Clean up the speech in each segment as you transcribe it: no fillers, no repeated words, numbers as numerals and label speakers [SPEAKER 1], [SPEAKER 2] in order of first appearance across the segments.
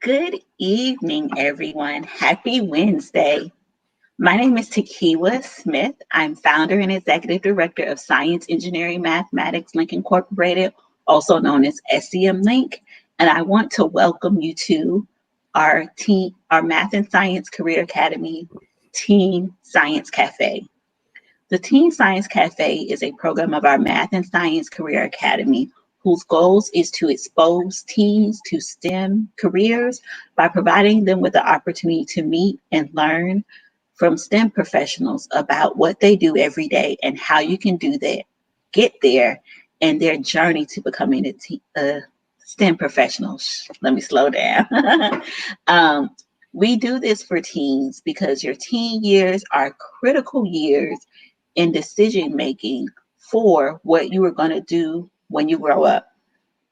[SPEAKER 1] Good evening, everyone. Happy Wednesday. My name is Takiwa Smith. I'm founder and executive director of Science Engineering Mathematics Link Incorporated, also known as SEM Link. And I want to welcome you to our Math and Science Career Academy Teen Science Cafe. The Teen Science Cafe is a program of our Math and Science Career Academy whose goals is to expose teens to STEM careers by providing them with the opportunity to meet and learn from STEM professionals about what they do every day and how you can do that, get there, and their journey to becoming a STEM professional. Let me slow down. We do this for teens because your teen years are critical years in decision making for what you are going to do when you grow up.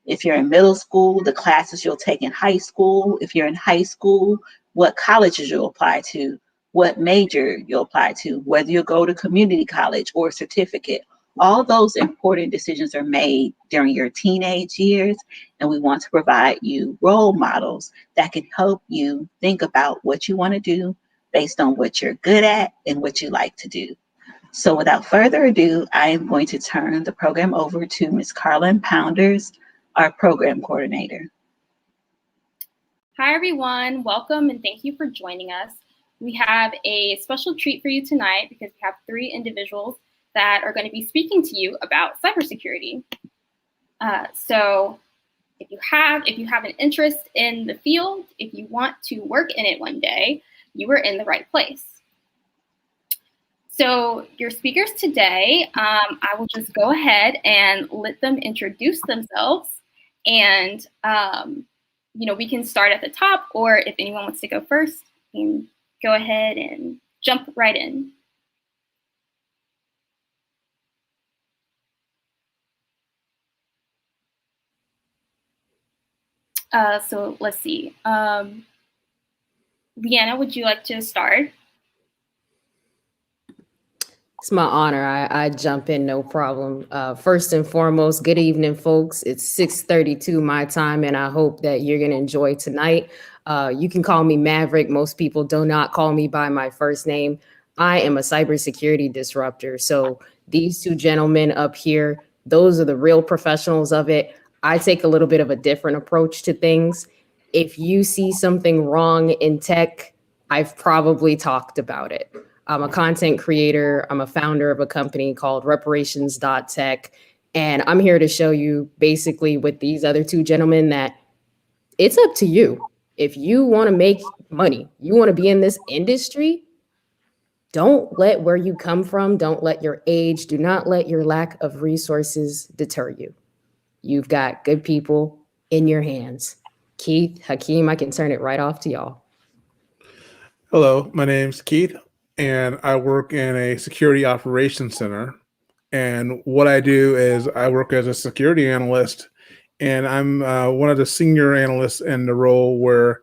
[SPEAKER 1] If you're in middle school, the classes you'll take in high school. If you're in high school, what colleges you'll apply to, what major you'll apply to, whether you'll go to community college or certificate. All those important decisions are made during your teenage years, and we want to provide you role models that can help you think about what you want to do based on what you're good at and what you like to do. So without further ado, I am going to turn the program over to Ms. Carlin Pounders, our program coordinator.
[SPEAKER 2] Hi, everyone. Welcome and thank you for joining us. We have a special treat for you tonight because we have 3 individuals that are going to be speaking to you about cybersecurity. So if you have an interest in the field, if you want to work in it one day, you are in the right place. So your speakers today, I will just go ahead and let them introduce themselves, and we can start at the top, or if anyone wants to go first, you can go ahead and jump right in. So let's see. Liana, would you like to start?
[SPEAKER 3] It's my honor. I jump in, no problem. First and foremost, good evening, folks. It's 6:32 my time, and I hope that you're going to enjoy tonight. You can call me Maverick. Most people do not call me by my first name. I am a cybersecurity disruptor. So these 2 gentlemen up here, those are the real professionals of it. I take a little bit of a different approach to things. If you see something wrong in tech, I've probably talked about it. I'm a content creator. I'm a founder of a company called reparations.tech. And I'm here to show you basically with these other 2 gentlemen that it's up to you. If you want to make money, you want to be in this industry, don't let where you come from, don't let your age, do not let your lack of resources deter you. You've got good people in your hands. Keith, Hakeem, I can turn it right off to y'all.
[SPEAKER 4] Hello, my name's Keith, and I work in a security operations center. And what I do is I work as a security analyst, and I'm one of the senior analysts in the role where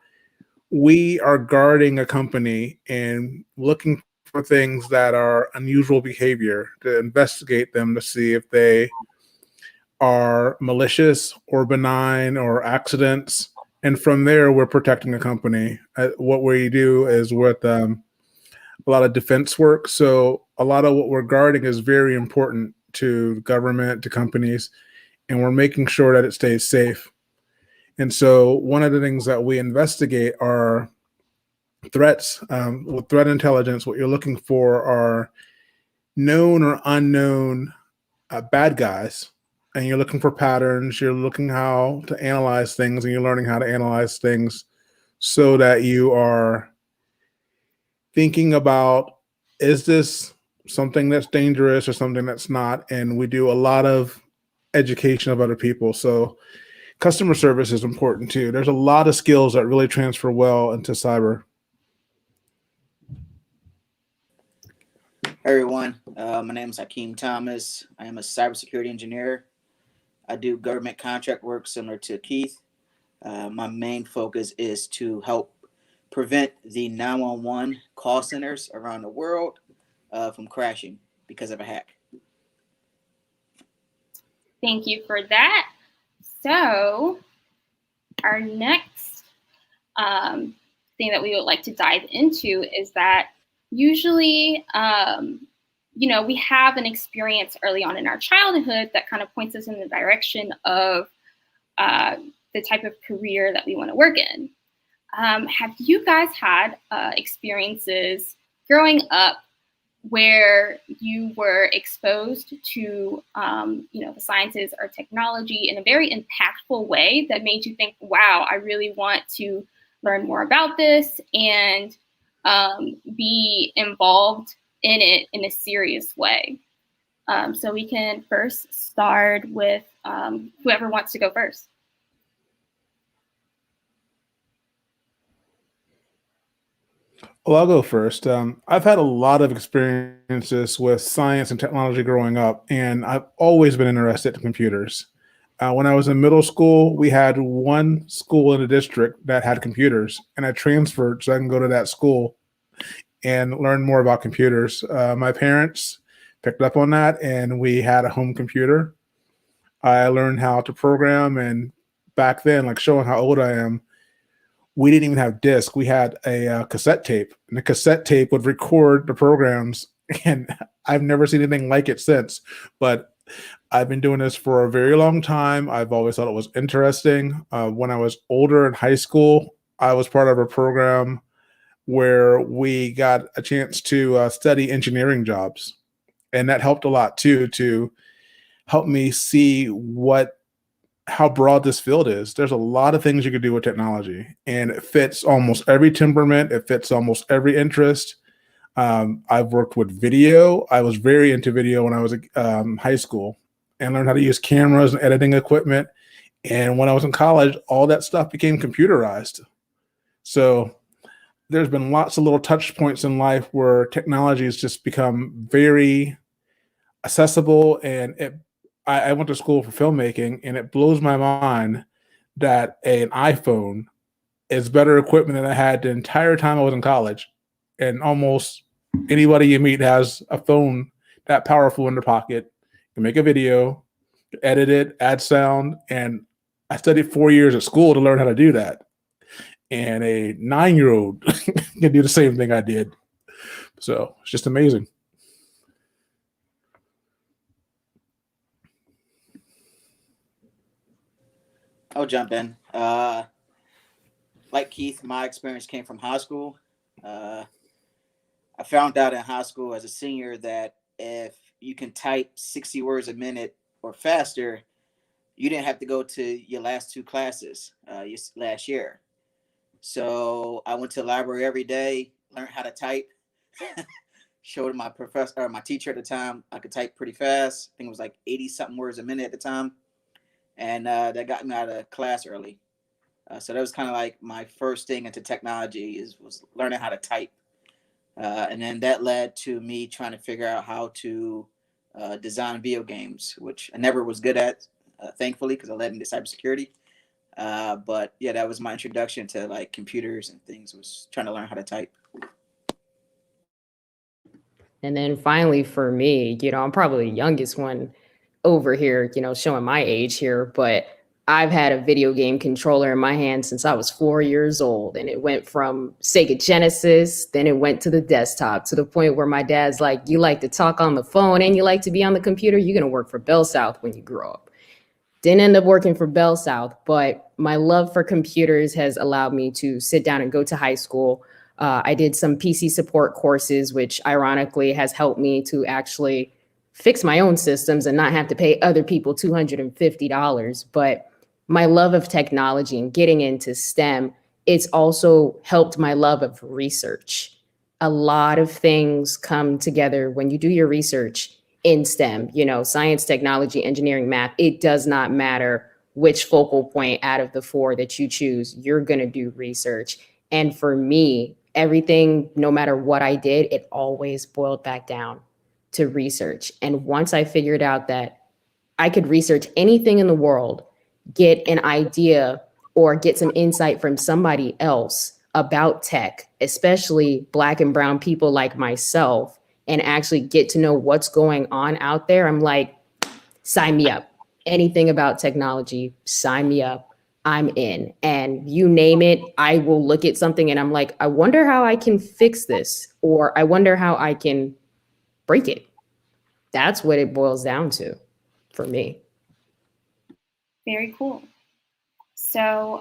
[SPEAKER 4] we are guarding a company and looking for things that are unusual behavior to investigate them to see if they are malicious or benign or accidents. And from there, we're protecting the company. What we do is with a lot of defense work. So a lot of what we're guarding is very important to government, to companies, and we're making sure that it stays safe. And so one of the things that we investigate are threats. With threat intelligence, what you're looking for are known or unknown bad guys. And you're looking for patterns, you're looking how to analyze things, and you're learning how to analyze things so that you are thinking about, is this something that's dangerous or something that's not? And we do a lot of education of other people. So customer service is important too. There's a lot of skills that really transfer well into cyber.
[SPEAKER 5] Hey everyone, my name is Hakeem Thomas. I am a cybersecurity engineer. I do government contract work similar to Keith. My main focus is to help prevent the 911 call centers around the world from crashing because of a hack.
[SPEAKER 2] Thank you for that. So our next thing that we would like to dive into is that usually, we have an experience early on in our childhood that kind of points us in the direction of the type of career that we want to work in. Have you guys had experiences growing up where you were exposed to, the sciences or technology in a very impactful way that made you think, wow, I really want to learn more about this and be involved in it in a serious way? So we can first start with whoever wants to go first.
[SPEAKER 4] Well, I'll go first. I've had a lot of experiences with science and technology growing up, and I've always been interested in computers. When I was in middle school, we had one school in the district that had computers, and I transferred so I can go to that school and learn more about computers. My parents picked up on that, and we had a home computer. I learned how to program, and back then, like showing how old I am, we didn't even have disc. We had a cassette tape, and the cassette tape would record the programs, and I've never seen anything like it since. But I've been doing this for a very long time. I've always thought it was interesting. When I was older in high school, I was part of a program where we got a chance to study engineering jobs. And that helped a lot too, to help me see how broad this field is. There's a lot of things you could do with technology, and it fits almost every temperament. It fits almost every interest. I've worked with video. I was very into video when I was in high school and learned how to use cameras and editing equipment. And when I was in college, all that stuff became computerized. So there's been lots of little touch points in life where technology has just become very accessible. And I went to school for filmmaking, and it blows my mind that an iPhone is better equipment than I had the entire time I was in college. And almost anybody you meet has a phone that powerful in their pocket. You can make a video, edit it, add sound. And I studied 4 years at school to learn how to do that. And a 9-year-old can do the same thing I did. So it's just amazing.
[SPEAKER 5] I'll jump in. Like Keith, my experience came from high school. I found out in high school as a senior that if you can type 60 words a minute or faster, you didn't have to go to your last two classes last year. So I went to the library every day, learned how to type, showed my professor or my teacher at the time I could type pretty fast. I think it was like 80 something words a minute at the time. And that got me out of class early. So that was kind of like my first thing into technology was learning how to type. And then that led to me trying to figure out how to design video games, which I never was good at, thankfully, because I led into cybersecurity. But yeah, that was my introduction to like computers and things, was trying to learn how to type.
[SPEAKER 3] And then finally for me, I'm probably the youngest one over here, showing my age here, but I've had a video game controller in my hand since I was 4 years old. And it went from Sega Genesis, then it went to the desktop, to the point where my dad's like, you like to talk on the phone and you like to be on the computer, you're going to work for Bell South when you grow up. Didn't end up working for Bell South, but my love for computers has allowed me to sit down and go to high school. I did some PC support courses, which ironically has helped me to actually fix my own systems and not have to pay other people $250. But my love of technology and getting into STEM, it's also helped my love of research. A lot of things come together when you do your research in STEM, science, technology, engineering, math. It does not matter which focal point out of the four that you choose, you're going to do research. And for me, everything, no matter what I did, it always boiled back down to research. And once I figured out that I could research anything in the world, get an idea or get some insight from somebody else about tech, especially Black and brown people like myself, and actually get to know what's going on out there, I'm like, sign me up. Anything about technology, sign me up. I'm in. And you name it, I will look at something and I'm like, I wonder how I can fix this, or I wonder how I can break it. That's what it boils down to for me.
[SPEAKER 2] Very cool. So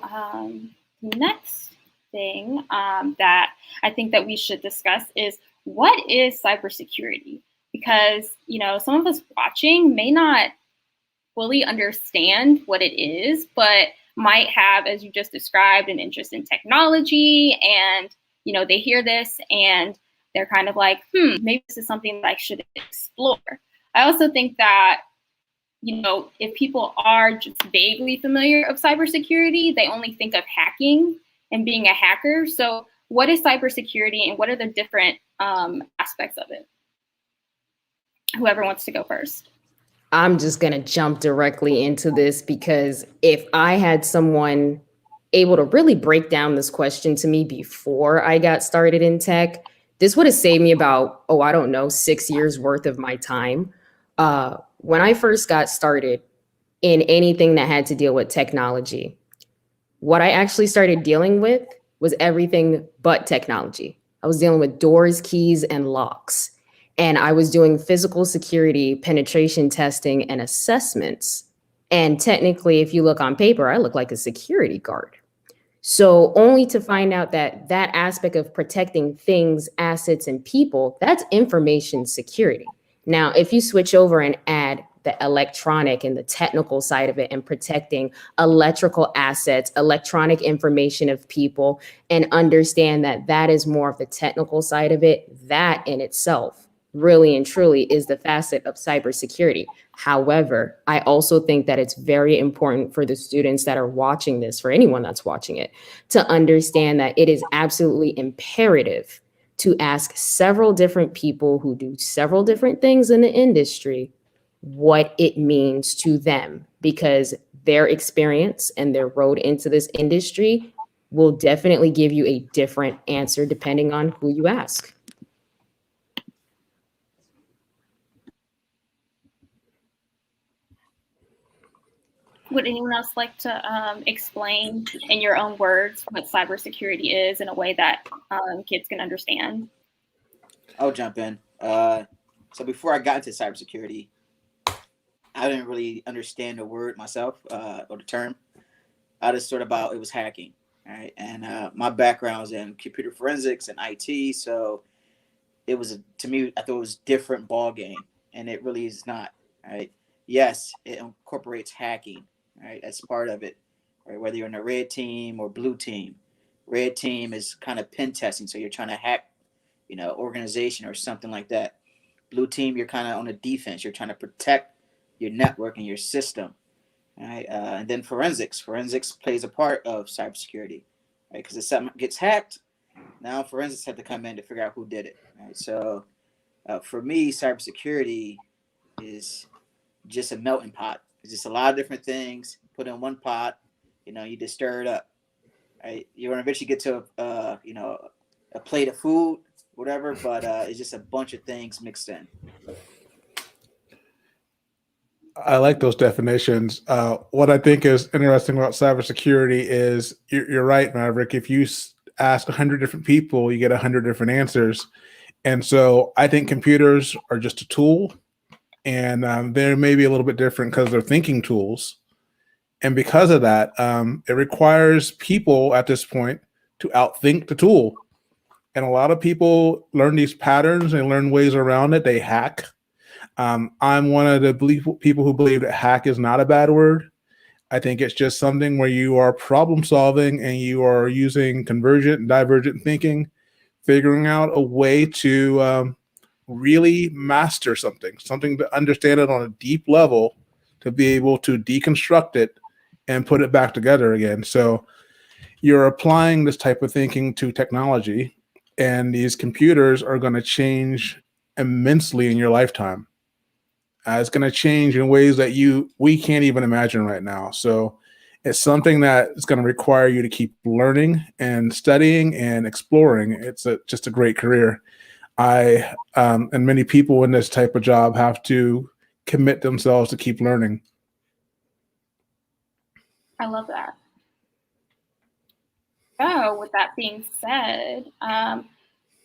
[SPEAKER 2] next thing that I think that we should discuss is, what is cybersecurity? Because, you know, some of us watching may not fully understand what it is, but might have, as you just described, an interest in technology, and, you know, they hear this and they're kind of like, maybe this is something that I should explore. I also think that, you know, if people are just vaguely familiar of cybersecurity, they only think of hacking and being a hacker. So what is cybersecurity and what are the different aspects of it? Whoever wants to go first.
[SPEAKER 3] I'm just going to jump directly into this, because if I had someone able to really break down this question to me before I got started in tech, this would have saved me about, 6 years worth of my time. When I first got started in anything that had to deal with technology, what I actually started dealing with was everything but technology. I was dealing with doors, keys, and locks. And I was doing physical security, penetration testing, and assessments. And technically, if you look on paper, I look like a security guard. So only to find out that that aspect of protecting things, assets, and people, that's information security. Now, if you switch over and add the electronic and the technical side of it, and protecting electrical assets, electronic information of people, and understand that that is more of the technical side of it, that in itself really and truly is the facet of cybersecurity. However, I also think that it's very important for the students that are watching this, for anyone that's watching it, to understand that it is absolutely imperative to ask several different people who do several different things in the industry what it means to them, because their experience and their road into this industry will definitely give you a different answer depending on who you ask.
[SPEAKER 2] Would anyone else like to explain in your own words what cybersecurity is in a way that kids can understand?
[SPEAKER 5] I'll jump in. So before I got into cybersecurity, I didn't really understand the word myself, or the term. I just thought about it was hacking, right? And my background was in computer forensics and IT, so it was, to me, I thought it was a different ball game, and it really is not, right? Yes, it incorporates hacking, right? That's part of it, right? Whether you're in a red team or blue team. Red team is kind of pen testing, so you're trying to hack, organization or something like that. Blue team, you're kind of on the defense. You're trying to protect your network and your system, right? And then forensics. Forensics plays a part of cybersecurity, right? Because if something gets hacked, now forensics have to come in to figure out who did it, right? So for me, cybersecurity is just a melting pot. It's just a lot of different things put in one pot. You just stir it up, right? You're gonna eventually get to a plate of food, whatever, but it's just a bunch of things mixed in.
[SPEAKER 4] I like those definitions. What I think is interesting about cybersecurity is you're right, Maverick. If you ask 100 different people, you get 100 different answers. And so I think computers are just a tool, and they're maybe a little bit different because they're thinking tools. And because of that, it requires people at this point to outthink the tool. And a lot of people learn these patterns and learn ways around it. They hack. I'm one of the people who believe that hack is not a bad word. I think it's just something where you are problem solving and you are using convergent and divergent thinking, figuring out a way to really master something to understand it on a deep level, to be able to deconstruct it and put it back together again. So you're applying this type of thinking to technology, and these computers are going to change immensely in your lifetime. It's going to change in ways that we can't even imagine right now. So it's something that is going to require you to keep learning and studying and exploring. It's just a great career. I and many people in this type of job have to commit themselves to keep learning.
[SPEAKER 2] I love that. So with that being said,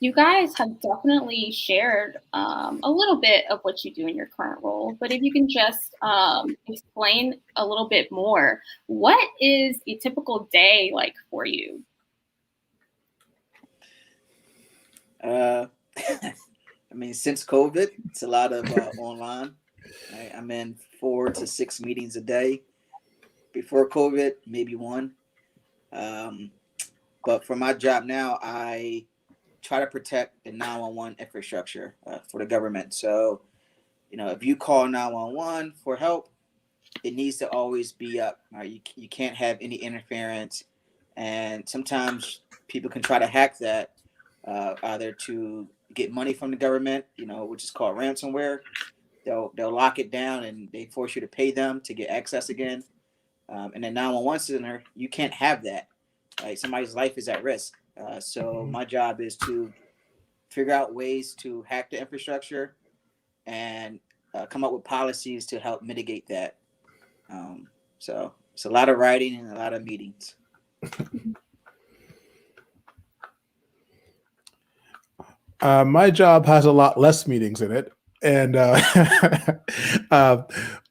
[SPEAKER 2] you guys have definitely shared a little bit of what you do in your current role, but if you can just explain a little bit more, what is a typical day like for you?
[SPEAKER 5] I mean, since COVID, it's a lot of online. I'm in 4 to 6 meetings a day. Before COVID, maybe one. Um, but for my job now, I try to protect the 911 infrastructure for the government. So, if you call 911 for help, it needs to always be up. Right? You can't have any interference. And sometimes people can try to hack that either to get money from the government, which is called ransomware. They'll lock it down and they force you to pay them to get access again. And then 911 center, you can't have that. Right? Somebody's life is at risk. So my job is to figure out ways to hack the infrastructure and come up with policies to help mitigate that. So it's a lot of writing and a lot of meetings.
[SPEAKER 4] My job has a lot less meetings in it. And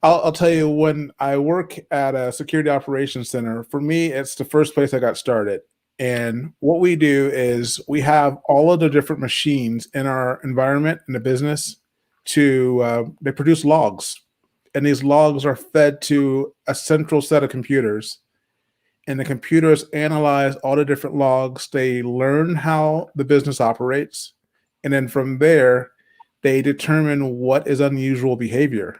[SPEAKER 4] I'll tell you, when I work at a security operations center, for me, it's the first place I got started. And what we do is we have all of the different machines in our environment in the business they produce logs. And these logs are fed to a central set of computers. And the computers analyze all the different logs. They learn how the business operates. And then from there, they determine what is unusual behavior.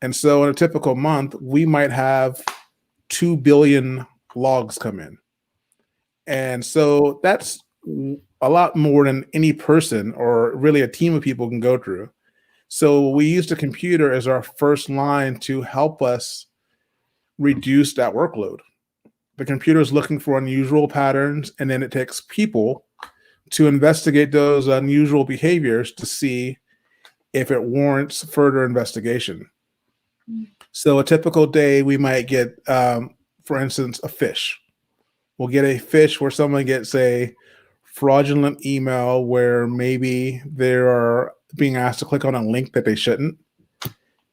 [SPEAKER 4] And so in a typical month, we might have 2 billion logs come in. And so that's a lot more than any person or really a team of people can go through. So we use the computer as our first line to help us reduce that workload. The computer is looking for unusual patterns, and then it takes people to investigate those unusual behaviors to see if it warrants further investigation. So a typical day, we might get, for instance, a phish. We'll get a phish where someone gets a fraudulent email where maybe they are being asked to click on a link that they shouldn't.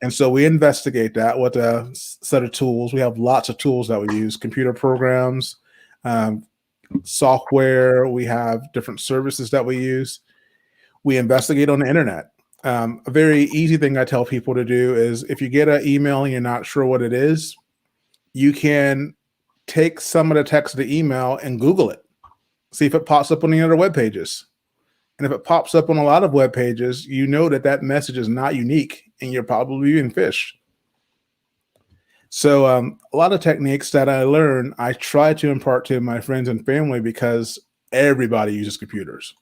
[SPEAKER 4] And so we investigate that with a set of tools. We have lots of tools that we use, computer programs, software. We have different services that we use. We investigate on the internet. A very easy thing I tell people to do is if you get an email and you're not sure what it is, you can take some of the text of the email and Google it. See if it pops up on any other web pages. And if it pops up on a lot of web pages, you know that message is not unique and you're probably being phished. So a lot of techniques that I learn, I try to impart to my friends and family because everybody uses computers.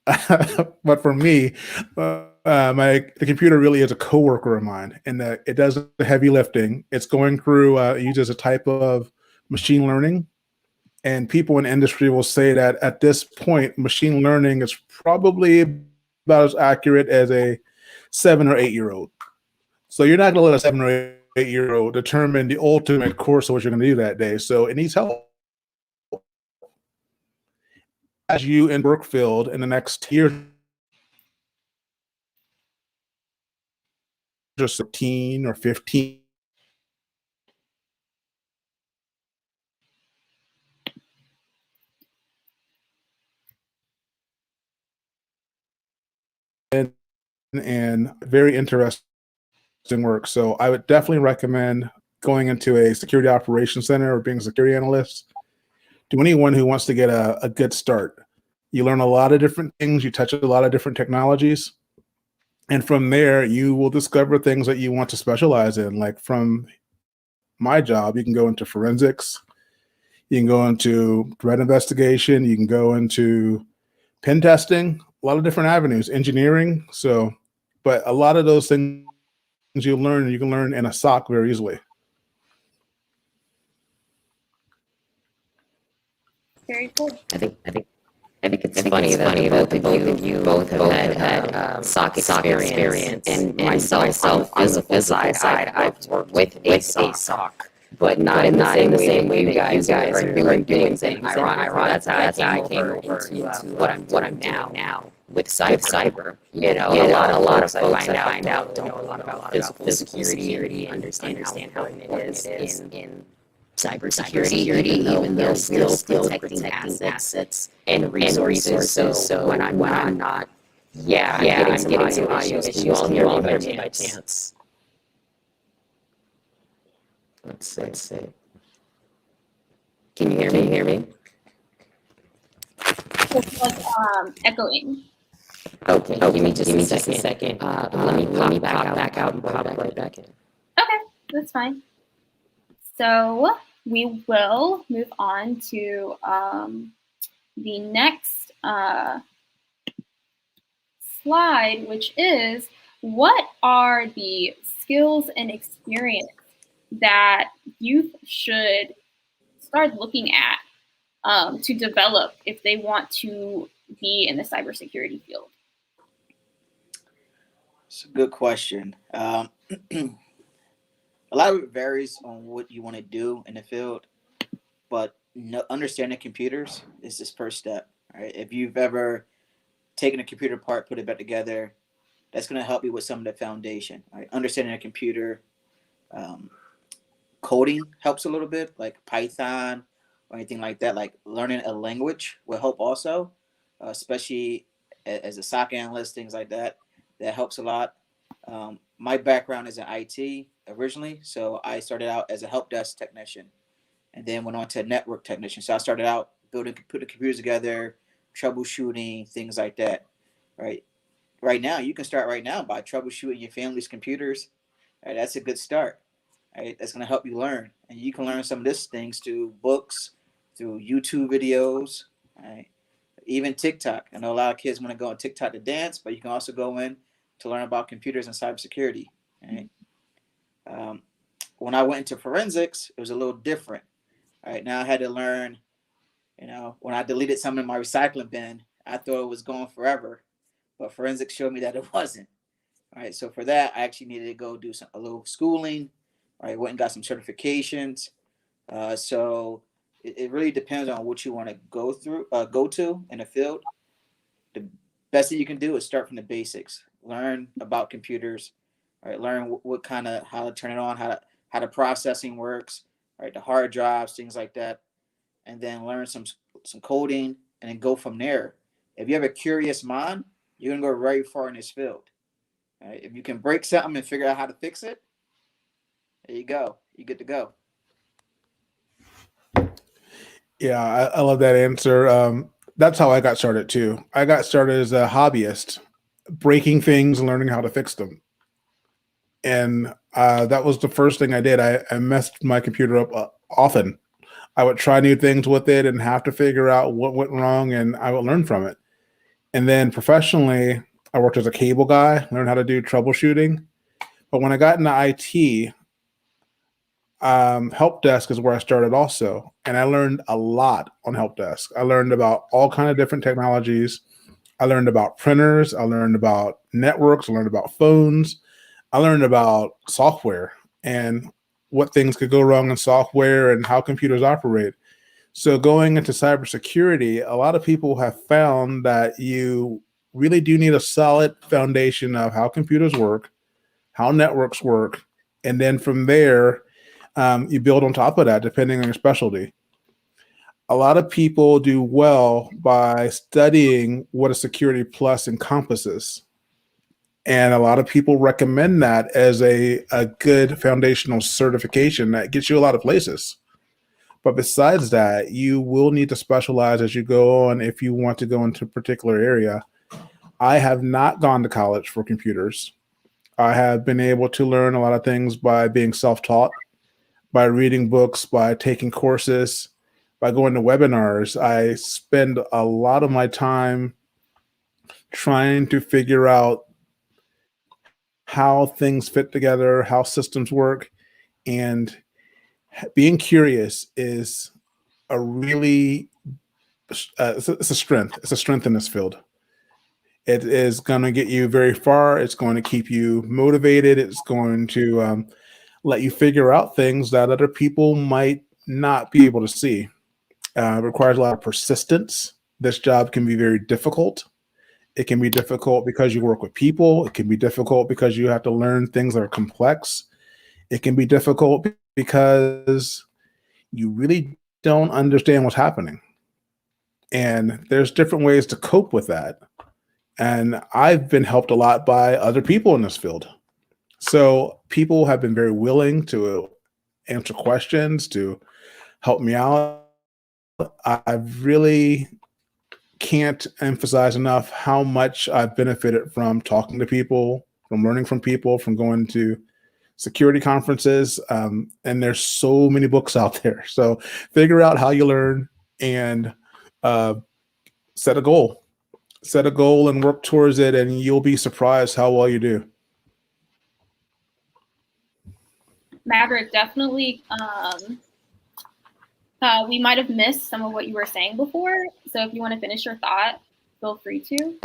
[SPEAKER 4] But for me, the computer really is a coworker of mine, and that it does the heavy lifting. It's going through, it uses a type of machine learning, and people in industry will say that at this point, machine learning is probably about as accurate as a 7 or 8 year old. So you're not going to let a 7 or 8 year old determine the ultimate course of what you're going to do that day. So it needs help. As you in work field in the next year, just 13 or 15. And very interesting work. So I would definitely recommend going into a security operations center or being a security analyst to anyone who wants to get a good start. You learn a lot of different things. You touch a lot of different technologies. And from there, you will discover things that you want to specialize in. Like from my job, you can go into forensics. You can go into threat investigation. You can go into pen testing, a lot of different avenues, engineering. So, but a lot of those things you can learn in a SOC very easily.
[SPEAKER 2] Very cool.
[SPEAKER 3] I think it's funny that the both of you both have had SOC experience, and myself on the physical side, I've worked with a SOC. but not in the same way that you guys are doing things. And ironically, that's how I came over into what I'm doing now with cyber. A lot of folks I find out don't know a lot about physical security, understand how important it is in cybersecurity, even though we're still protecting assets and resources. So when I'm not, I'm getting some audio issues. Can you all hear me by chance? Let's see. Can you hear me?
[SPEAKER 2] It's like echoing.
[SPEAKER 3] Okay, give me just a second. Let me back out and pop right back in.
[SPEAKER 2] Okay, that's fine. So we will move on to the next slide, which is what are the skills and experience that youth should start looking at to develop if they want to be in the cybersecurity field?
[SPEAKER 5] It's a good question. A lot of it varies on what you want to do in the field, but understanding computers is this first step. Right? If you've ever taken a computer apart, put it back together, that's going to help you with some of the foundation. Right? Understanding a computer, coding helps a little bit, like Python or anything like that. Like learning a language will help also, especially as a SOC analyst, things like that. That helps a lot. My background is in IT originally, so I started out as a help desk technician and then went on to a network technician. So I started out putting computers together, troubleshooting, things like that. Right now, you can start right now by troubleshooting your family's computers. Right, that's a good start. Right, that's going to help you learn, and you can learn some of these things through books, through YouTube videos, right? Even TikTok. I know a lot of kids want to go on TikTok to dance, but you can also go in to learn about computers and cybersecurity. Right? When I went into forensics, it was a little different. Right now, I had to learn. When I deleted something in my recycling bin, I thought it was gone forever, but forensics showed me that it wasn't. All right, so for that, I actually needed to go do a little schooling. All right, went and got some certifications. So it really depends on what you want to go to in the field. The best thing you can do is start from the basics. Learn about computers. All right, learn what kind of how to turn it on, how the processing works. Right, the hard drives, things like that, and then learn some coding, and then go from there. If you have a curious mind, you're gonna go very far in this field. Right? If you can break something and figure out how to fix it, there you go. You're good to go.
[SPEAKER 4] Yeah, I love that answer. That's how I got started too. I got started as a hobbyist, breaking things and learning how to fix them. And that was the first thing I did. I messed my computer up often. I would try new things with it and have to figure out what went wrong, and I would learn from it. And then professionally, I worked as a cable guy, learned how to do troubleshooting. But when I got into IT, help desk is where I started also, and I learned a lot on help desk. I learned about all kind of different technologies. I learned about printers. I learned about networks. I learned about phones. I learned about software and what things could go wrong in software and how computers operate. So going into cybersecurity, a lot of people have found that you really do need a solid foundation of how computers work, how networks work, and then from there, you build on top of that, depending on your specialty. A lot of people do well by studying what a security plus encompasses. And a lot of people recommend that as a good foundational certification that gets you a lot of places. But besides that, you will need to specialize as you go on if you want to go into a particular area. I have not gone to college for computers. I have been able to learn a lot of things by being self-taught, by reading books, by taking courses, by going to webinars. I spend a lot of my time trying to figure out how things fit together, how systems work, and being curious is a really it's a strength. It's a strength in this field. It is going to get you very far. It's going to keep you motivated. It's going to let you figure out things that other people might not be able to see. It requires a lot of persistence. This job can be very difficult. It can be difficult because you work with people. It can be difficult because you have to learn things that are complex. It can be difficult because you really don't understand what's happening. And there's different ways to cope with that. And I've been helped a lot by other people in this field. So people have been very willing to answer questions, to help me out. I really can't emphasize enough how much I've benefited from talking to people, from learning from people, from going to security conferences. And there's so many books out there. So figure out how you learn and set a goal. Set a goal and work towards it, and you'll be surprised how well you do.
[SPEAKER 2] Maverick, definitely. We might have missed some of what you were saying before. So if you want to finish your thought, feel free to.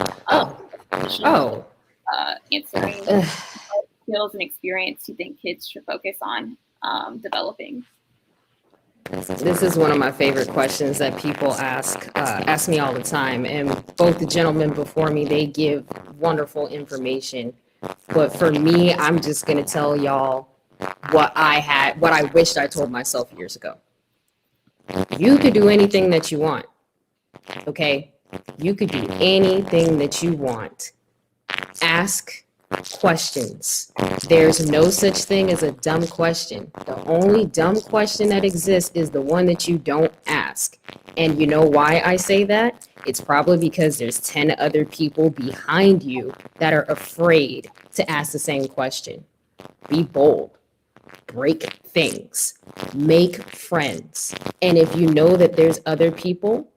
[SPEAKER 2] Answering skills and experience you think kids should focus on developing.
[SPEAKER 3] This is one of my favorite questions that people ask me all the time. And both the gentlemen before me, they give wonderful information. But for me, I'm just going to tell y'all what I wished I told myself years ago. You could do anything that you want. Okay? You could do anything that you want. Ask questions. There's no such thing as a dumb question. The only dumb question that exists is the one that you don't ask. And you know why I say that? It's probably because there's 10 other people behind you that are afraid to ask the same question. Be bold. Break things. Make friends. And if you know that there's other people,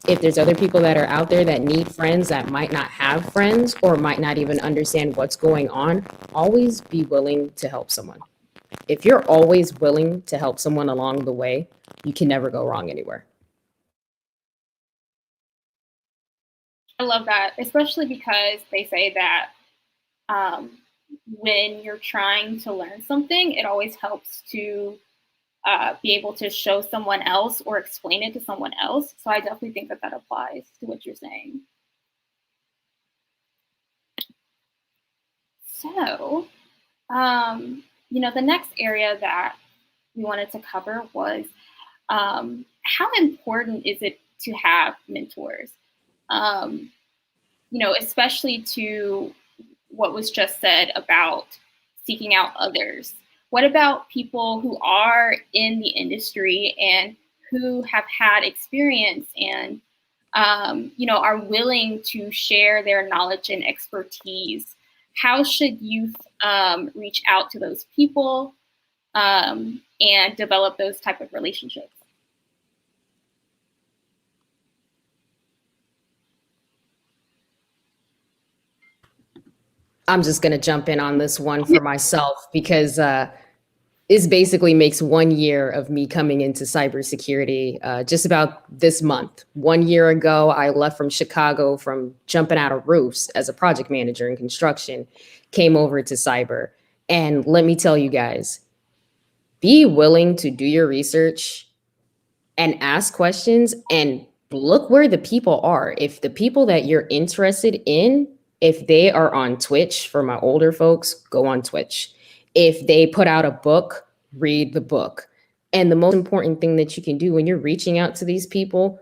[SPEAKER 3] if there's other people that are out there that need friends that might not have friends or might not even understand what's going on, always be willing to help someone. If you're always willing to help someone along the way, you can never go wrong anywhere.
[SPEAKER 2] I love that, especially because they say that when you're trying to learn something, it always helps to be able to show someone else or explain it to someone else. So I definitely think that that applies to what you're saying. So, the next area that we wanted to cover was how important is it to have mentors? Especially to what was just said about seeking out others. What about people who are in the industry and who have had experience and, are willing to share their knowledge and expertise? How should youth reach out to those people and develop those type of relationships?
[SPEAKER 3] I'm just going to jump in on this one for myself because this basically makes 1 year of me coming into cybersecurity just about this month. 1 year ago, I left from Chicago from jumping out of roofs as a project manager in construction, came over to cyber. And let me tell you guys, be willing to do your research and ask questions and look where the people are. If the people that you're interested in, if they are on Twitch, for my older folks, go on Twitch. If they put out a book, read the book. And the most important thing that you can do when you're reaching out to these people,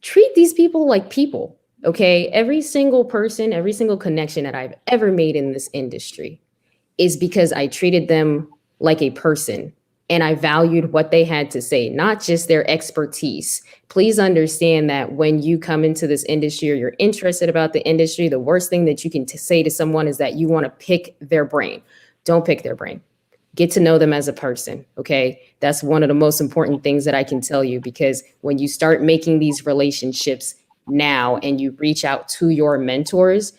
[SPEAKER 3] treat these people like people, okay? Every single person, every single connection that I've ever made in this industry is because I treated them like a person and I valued what they had to say, not just their expertise. Please understand that when you come into this industry or you're interested about the industry, the worst thing that you can say to someone is that you want to pick their brain. Don't pick their brain. Get to know them as a person, okay? That's one of the most important things that I can tell you, because when you start making these relationships now and you reach out to your mentors,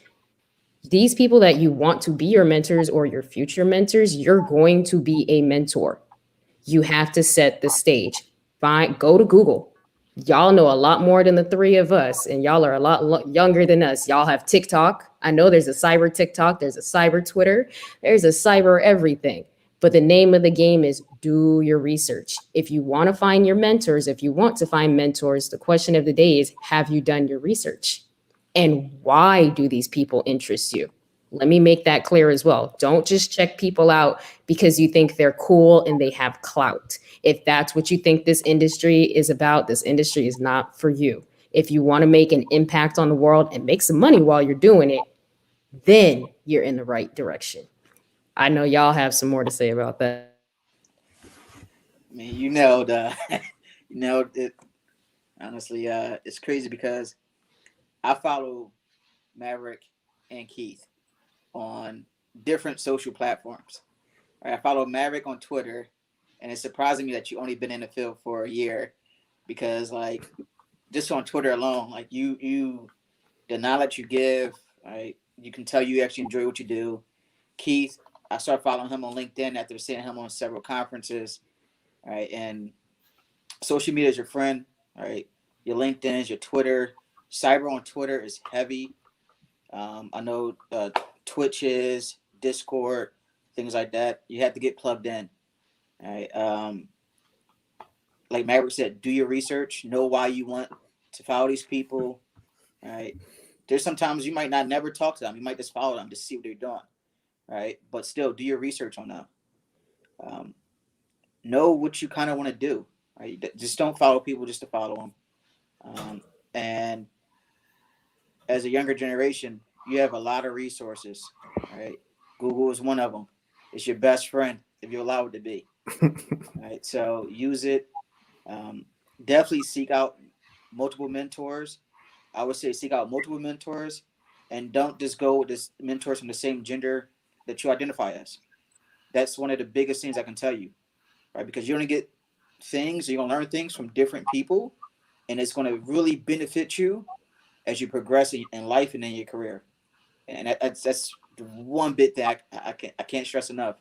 [SPEAKER 3] these people that you want to be your mentors or your future mentors, you're going to be a mentor. You have to set the stage. Fine, go to Google. Y'all know a lot more than the three of us, and y'all are a lot younger than us. Y'all have TikTok. I know there's a cyber TikTok, there's a cyber Twitter, there's a cyber everything. But the name of the game is do your research. If you want to find your mentors, if you want to find mentors, the question of the day is, have you done your research? And why do these people interest you? Let me make that clear as well. Don't just check people out because you think they're cool and they have clout. If that's what you think this industry is about, this industry is not for you. If you want to make an impact on the world and make some money while you're doing it, then you're in the right direction. I know y'all have some more to say about that.
[SPEAKER 5] I mean, you nailed, you nailed it. Honestly, it's crazy because I follow Maverick and Keith on different social platforms. Right, I follow Maverick on Twitter, and it's surprising me that you only been in the field for a year, because like just on Twitter alone, like you the knowledge you give, right? You can tell you actually enjoy what you do. Keith, I started following him on LinkedIn after seeing him on several conferences, right? And social media is your friend, right? Your LinkedIn is your Twitter. Cyber on Twitter is heavy. I know Twitch is, Discord, things like that. You have to get plugged in, right? Like Maverick said, do your research, know why you want to follow these people, right? There's sometimes you might not never talk to them. You might just follow them to see what they're doing, right? But still, do your research on them. Know what you kind of want to do, right? Just don't follow people just to follow them. And as a younger generation, you have a lot of resources, right? Google is one of them. It's your best friend if you allow it to be, right? So use it. Definitely seek out multiple mentors. I would say seek out multiple mentors, and don't just go with this mentors from the same gender that you identify as. That's one of the biggest things I can tell you, right? Because you're gonna get things, you're gonna learn things from different people, and it's gonna really benefit you as you progress in life and in your career. And that's one bit that I can't stress enough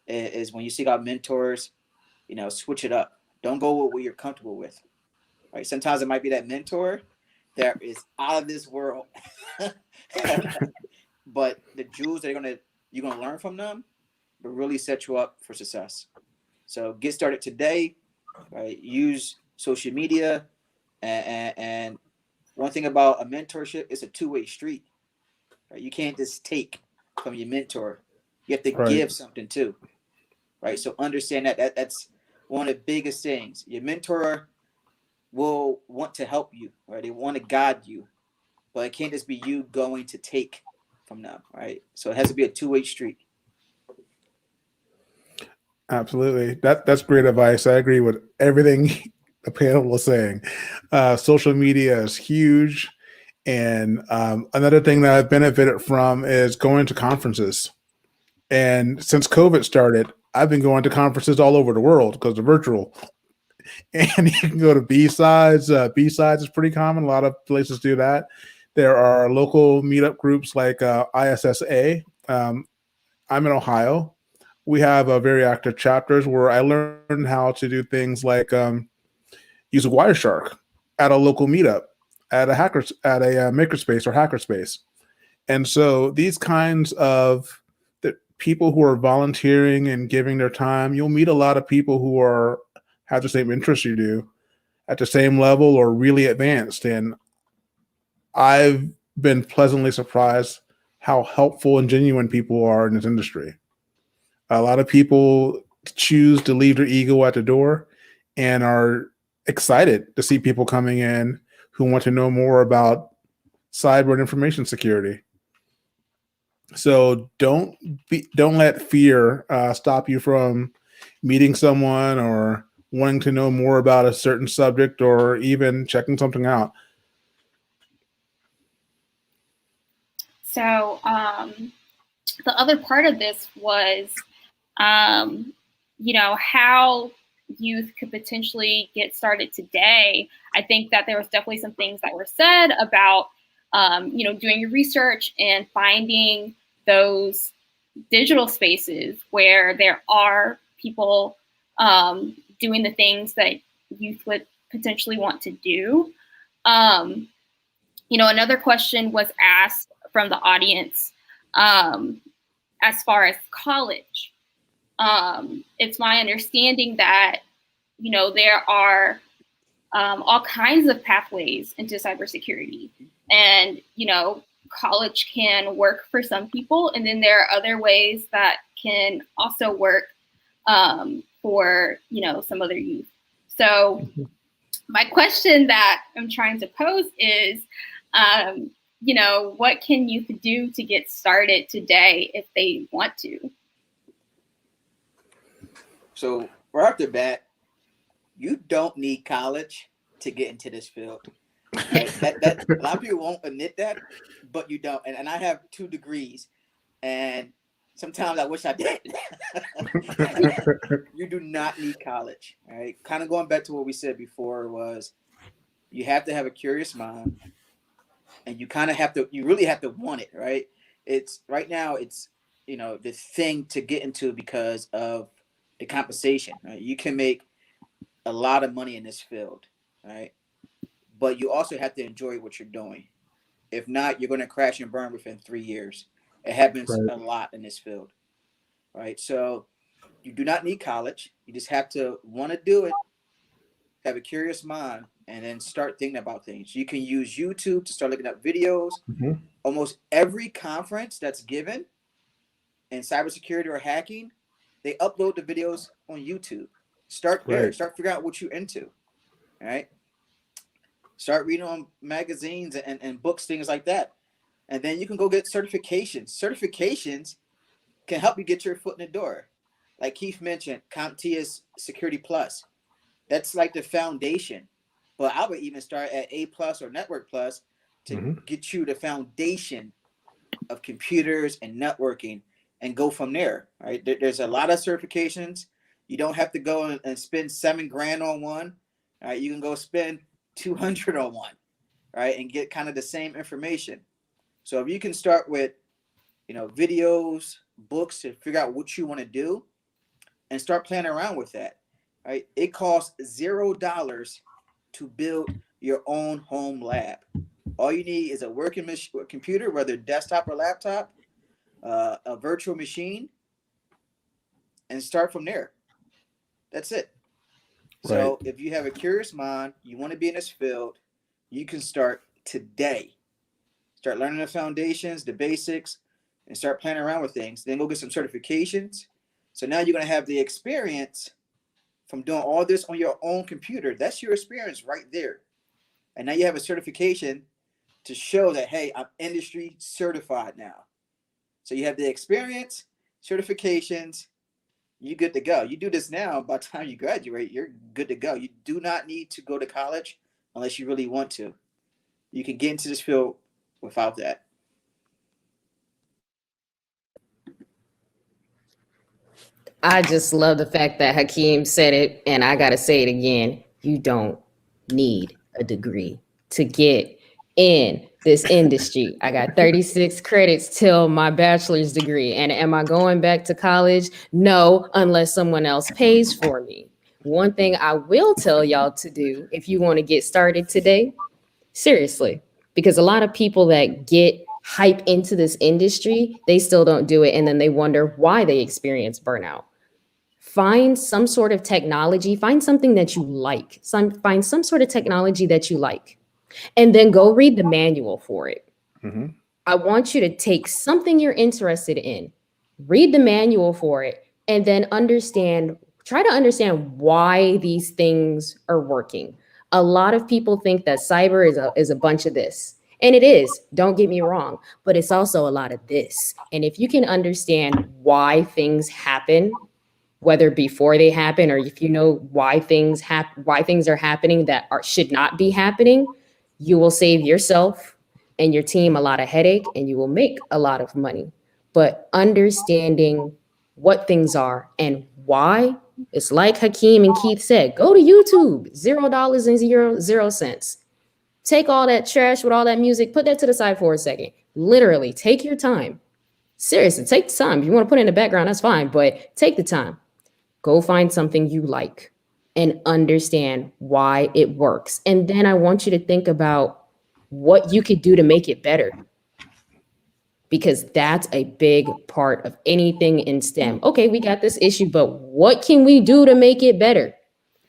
[SPEAKER 5] is when you seek out mentors, switch it up. Don't go with what you're comfortable with. Right? Sometimes it might be that mentor that is out of this world, but the jewels that you're gonna learn from them will really set you up for success. So get started today. Right? Use social media, and one thing about a mentorship, it's a two-way street. Right? You can't just take from your mentor. You have to give something too. Right? So understand that's one of the biggest things. Your mentor will want to help you, right? They want to guide you, but it can't just be you going to take from them, right? So it has to be a two-way street.
[SPEAKER 4] Absolutely. That's great advice. I agree with everything the panel was saying. Social media is huge. And another thing that I've benefited from is going to conferences. And since COVID started, I've been going to conferences all over the world because they're virtual. And you can go to B-Sides. B-Sides is pretty common. A lot of places do that. There are local meetup groups like ISSA. I'm in Ohio. We have a very active chapters where I learned how to do things like use a Wireshark at a local meetup, at a makerspace or hackerspace. And so these kinds of people who are volunteering and giving their time, you'll meet a lot of people who have the same interests you do at the same level or really advanced. And I've been pleasantly surprised how helpful and genuine people are in this industry. A lot of people choose to leave their ego at the door and are excited to see people coming in who want to know more about cyber and information security. So don't let fear stop you from meeting someone or wanting to know more about a certain subject or even checking something out.
[SPEAKER 2] So the other part of this was, how youth could potentially get started today. I think that there was definitely some things that were said about, doing your research and finding those digital spaces where there are people doing the things that youth would potentially want to do. Another question was asked from the audience as far as college. It's my understanding that, you know, there are all kinds of pathways into cybersecurity. And, you know, college can work for some people, and then there are other ways that can also work for, you know, some other youth. So my question that I'm trying to pose is, you know, what can youth do to get started today if they want to?
[SPEAKER 5] So right off the bat, you don't need college to get into this field. Right? That a lot of people won't admit that, but you don't. And I have 2 degrees, and sometimes I wish I did. You do not need college. All right. Kind of going back to what we said before was you have to have a curious mind, and you really have to want it, right? It's right now it's, you know, the thing to get into because of the compensation, right? You can make a lot of money in this field, right? But you also have to enjoy what you're doing. If not, you're going to crash and burn within 3 years. It happens a lot in this field, right? So you do not need college. You just have to want to do it, have a curious mind, and then start thinking about things. You can use YouTube to start looking up videos. Almost every conference that's given in cybersecurity or hacking, they upload the videos on YouTube. Start there. Start figuring out what you're into, all right? Start reading on magazines and books, things like that. And then you can go get certifications. Certifications can help you get your foot in the door. Like Keith mentioned, CompTIA's Security Plus. That's like the foundation. But I would even start at A+ or Network Plus to get you the foundation of computers and networking and go from there, right? There's a lot of certifications. You don't have to go and spend $7,000 on one. All right, you can go spend $200 on one, right, and get kind of the same information. So if you can start with, you know, videos, books to figure out what you want to do, and start playing around with that, right? It costs $0 to build your own home lab. All you need is a working computer, whether desktop or laptop, a virtual machine, and start from there. That's it. So if you have a curious mind, you want to be in this field, you can start today. Start learning the foundations, the basics, and start playing around with things. Then go get some certifications. So now you're going to have the experience from doing all this on your own computer. That's your experience right there. And now you have a certification to show that, hey, I'm industry certified now. So you have the experience, certifications, you good to go. You do this now, by the time you graduate, you're good to go. You do not need to go to college unless you really want to. You can get into this field without that.
[SPEAKER 3] I just love the fact that Hakeem said it, and I got to say it again. You don't need a degree to get in this industry. I got 36 credits till my bachelor's degree. And am I going back to college? No, unless someone else pays for me. One thing I will tell y'all to do if you want to get started today, seriously, because a lot of people that get hype into this industry, they still don't do it. And then they wonder why they experience burnout. Find some sort of technology, find something that you like, find some sort of technology that you like, and then go read the manual for it. I want you to take something you're interested in, read the manual for it, and then try to understand why these things are working. A lot of people think that cyber is a bunch of this. And it is, don't get me wrong, but it's also a lot of this. And if you can understand why things happen, whether before they happen or if you know why things are happening that should not be happening, you will save yourself and your team a lot of headache and you will make a lot of money. But understanding what things are and why, it's like Hakeem and Keith said, go to YouTube, $0 and zero cents. Take all that trash with all that music, put that to the side for a second. Literally, take your time. Seriously, take the time. If you want to put it in the background, that's fine, but take the time. Go find something you like and understand why it works. And then I want you to think about what you could do to make it better. because that's a big part of anything in STEM. Okay, we got this issue, but what can we do to make it better?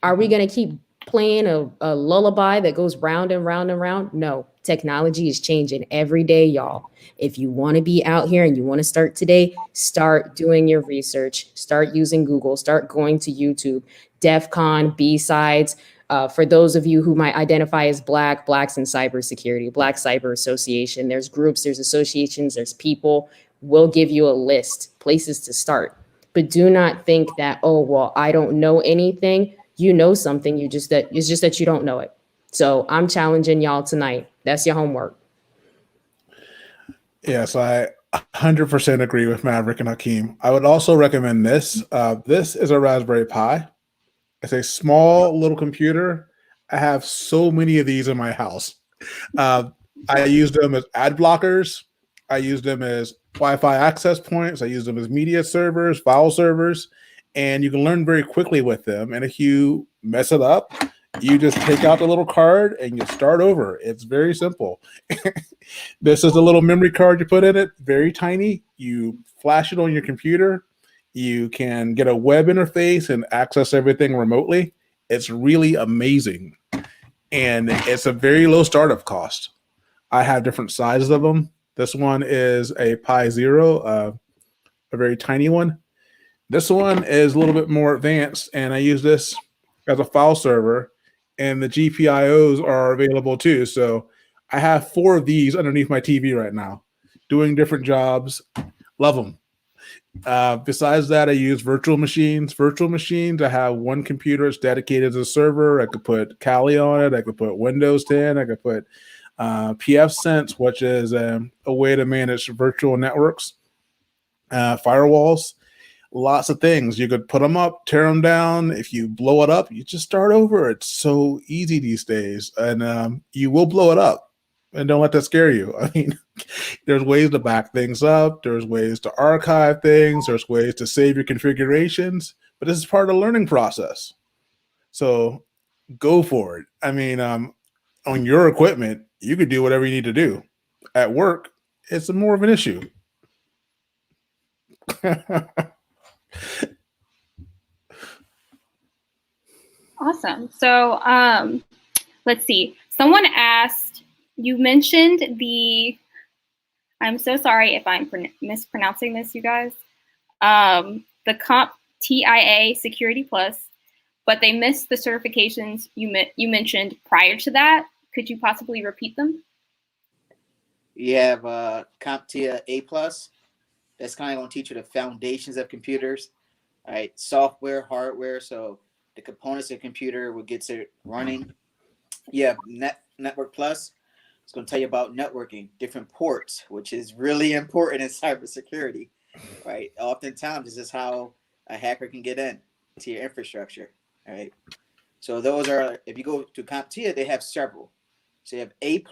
[SPEAKER 3] Are we going to keep playing a lullaby that goes round and round and round? No, technology is changing every day, y'all. If you want to be out here and you want to start today, start doing your research, start using Google, start going to YouTube, DEF CON, B-Sides. For those of you who might identify as Blacks in Cybersecurity, Black Cyber Association, there's groups, there's associations, there's people. We'll give you a list, places to start. But do not think that, oh, well, I don't know anything. You know something, it's just that you don't know it. So I'm challenging y'all tonight. That's your homework.
[SPEAKER 4] Yes, I 100% agree with Maverick and Hakeem. I would also recommend this. This is a Raspberry Pi. It's a small little computer. I have so many of these in my house. I use them as ad blockers. I use them as Wi-Fi access points. I use them as media servers, file servers, and you can learn very quickly with them. And if you mess it up, you just take out the little card and you start over. It's very simple. This is a little memory card you put in it, very tiny. You flash it on your computer. You can get a web interface and access everything remotely. It's really amazing. And it's a very low startup cost. I have different sizes of them. This one is a Pi Zero, a very tiny one. This one is a little bit more advanced, and I use this as a file server, and the GPIOs are available too. So I have 4 of these underneath my TV right now, doing different jobs. Love them. Besides that, I use virtual machines. Virtual machines, I have one computer that's dedicated as a server. I could put Kali on it. I could put Windows 10. I could put pfSense, which is a way to manage virtual networks, firewalls, lots of things. You could put them up, tear them down. If you blow it up, you just start over. It's so easy these days, and you will blow it up. And don't let that scare you. I mean, there's ways to back things up. There's ways to archive things. There's ways to save your configurations. But this is part of the learning process. So go for it. I mean, on your equipment, you could do whatever you need to do. At work, it's more of an issue.
[SPEAKER 2] Awesome. So let's see. Someone asked, you mentioned I'm so sorry if I'm mispronouncing this, you guys, the CompTIA Security Plus, but they missed the certifications you mentioned prior to that. Could you possibly repeat them?
[SPEAKER 5] You have CompTIA A+. That's kind of going to teach you the foundations of computers, right? Software, hardware, so the components of the computer will get it running. You have Network Plus. It's going to tell you about networking, different ports, which is really important in cybersecurity, right? Oftentimes, this is how a hacker can get in to your infrastructure, right? So those are, if you go to CompTIA, they have several. So you have A+,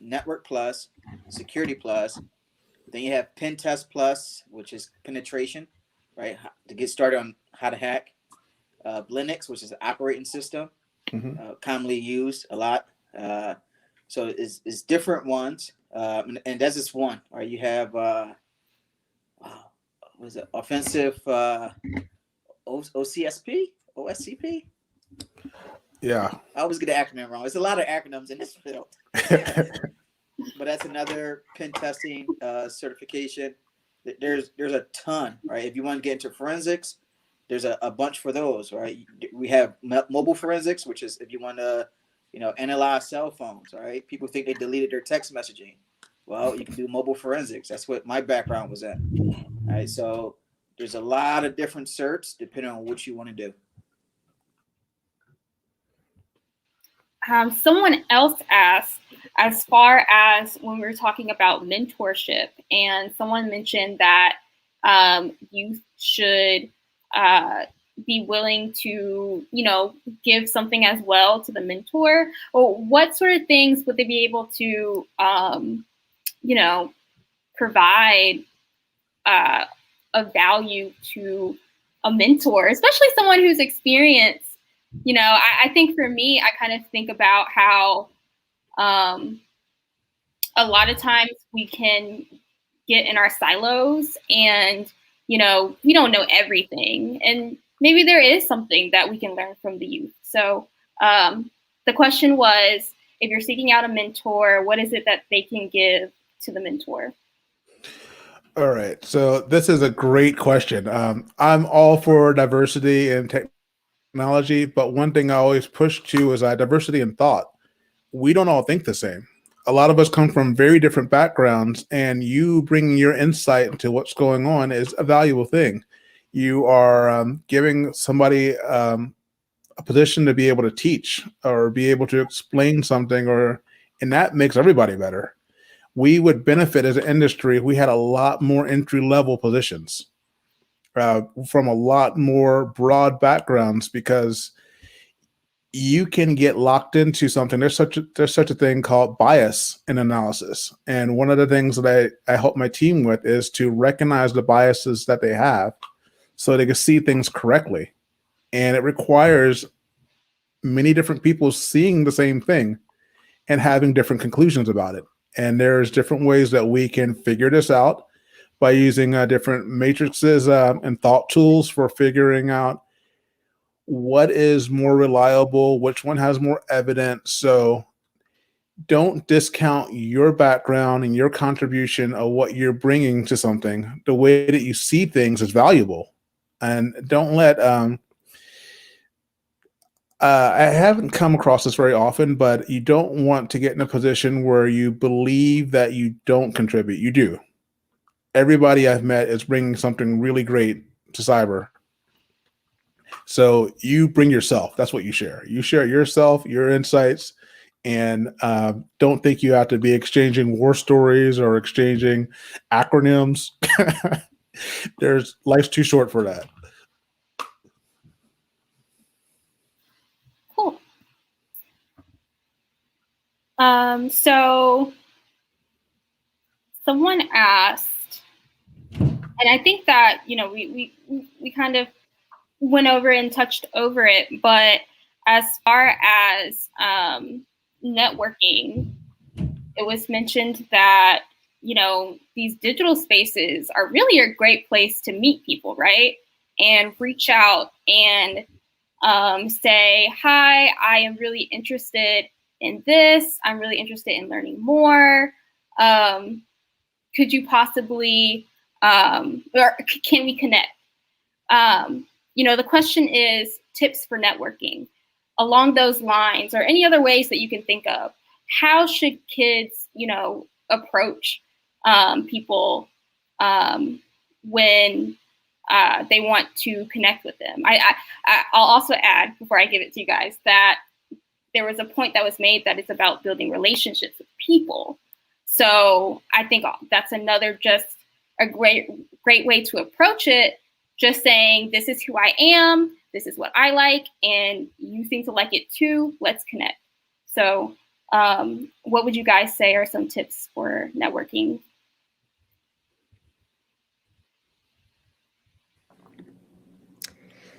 [SPEAKER 5] Network Plus, Security Plus. Then you have Pen Test Plus, which is penetration, right? To get started on how to hack. Linux, which is an operating system, commonly used a lot. So it's different ones, and that's just one. Right? You have what is it? Offensive OCSP, OSCP.
[SPEAKER 4] Yeah,
[SPEAKER 5] I always get the acronym wrong. There's a lot of acronyms in this field, but that's another pen testing certification. There's a ton, right? If you want to get into forensics, there's a bunch for those, right? We have mobile forensics, which is if you want to analyze cell phones, right? People think they deleted their text messaging. Well, you can do mobile forensics. That's what my background was in. All right, so there's a lot of different certs depending on what you want to do.
[SPEAKER 2] Someone else asked, as far as when we were talking about mentorship, and someone mentioned that you should be willing to, give something as well to the mentor. Or what sort of things would they be able to, provide of value to a mentor, especially someone who's experienced? I think for me, I kind of think about how a lot of times we can get in our silos and, you know, we don't know everything. And maybe there is something that we can learn from the youth. So the question was, if you're seeking out a mentor, what is it that they can give to the mentor?
[SPEAKER 4] All right. So this is a great question. I'm all for diversity in technology, but one thing I always push to is diversity in thought. We don't all think the same. A lot of us come from very different backgrounds, and you bringing your insight into what's going on is a valuable thing. You are giving somebody a position to be able to teach or be able to explain something, and that makes everybody better. We would benefit as an industry if we had a lot more entry level positions from a lot more broad backgrounds, because you can get locked into something. There's such a thing called bias in analysis. And one of the things that I help my team with is to recognize the biases that they have so they can see things correctly. And it requires many different people seeing the same thing and having different conclusions about it. And there's different ways that we can figure this out by using different matrices and thought tools for figuring out what is more reliable, which one has more evidence. So don't discount your background and your contribution of what you're bringing to something. The way that you see things is valuable. And don't let I haven't come across this very often, but you don't want to get in a position where you believe that you don't contribute. You do. Everybody I've met is bringing something really great to cyber. So you bring yourself. That's what you share. You share yourself, your insights, and don't think you have to be exchanging war stories or exchanging acronyms. Life's too short for that.
[SPEAKER 2] Cool. So someone asked, and I think that, you know, we kind of went over and touched over it, but as far as networking, it was mentioned that, you know, these digital spaces are really a great place to meet people, right? And reach out and say, hi, I am really interested in this. I'm really interested in learning more. Could you possibly, or can we connect? You know, the question is tips for networking. Along those lines, or any other ways that you can think of, how should kids, you know, approach people when they want to connect with them? I'll also add, before I give it to you guys, that there was a point that was made that it's about building relationships with people. So I think that's another just a great way to approach it. Just saying, this is who I am, this is what I like, and you seem to like it too, let's connect. So what would you guys say are some tips for networking?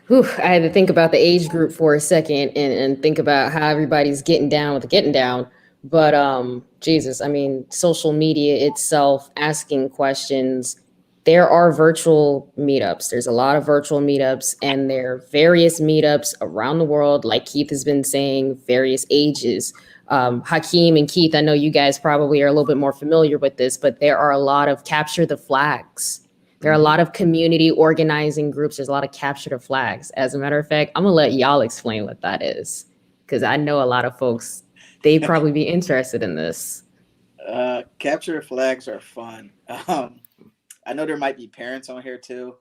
[SPEAKER 3] Whew, I had to think about the age group for a second and think about how everybody's getting down with the getting down. But Jesus, I mean, social media itself, asking questions. There are virtual meetups. There's a lot of virtual meetups, and there are various meetups around the world, like Keith has been saying, various ages. Hakeem and Keith, I know you guys probably are a little bit more familiar with this, but there are a lot of capture the flags. There are a lot of community organizing groups. There's a lot of capture the flags. As a matter of fact, I'm gonna let y'all explain what that is, because I know a lot of folks, they'd probably be interested in this.
[SPEAKER 5] Capture flags are fun. I know there might be parents on here too.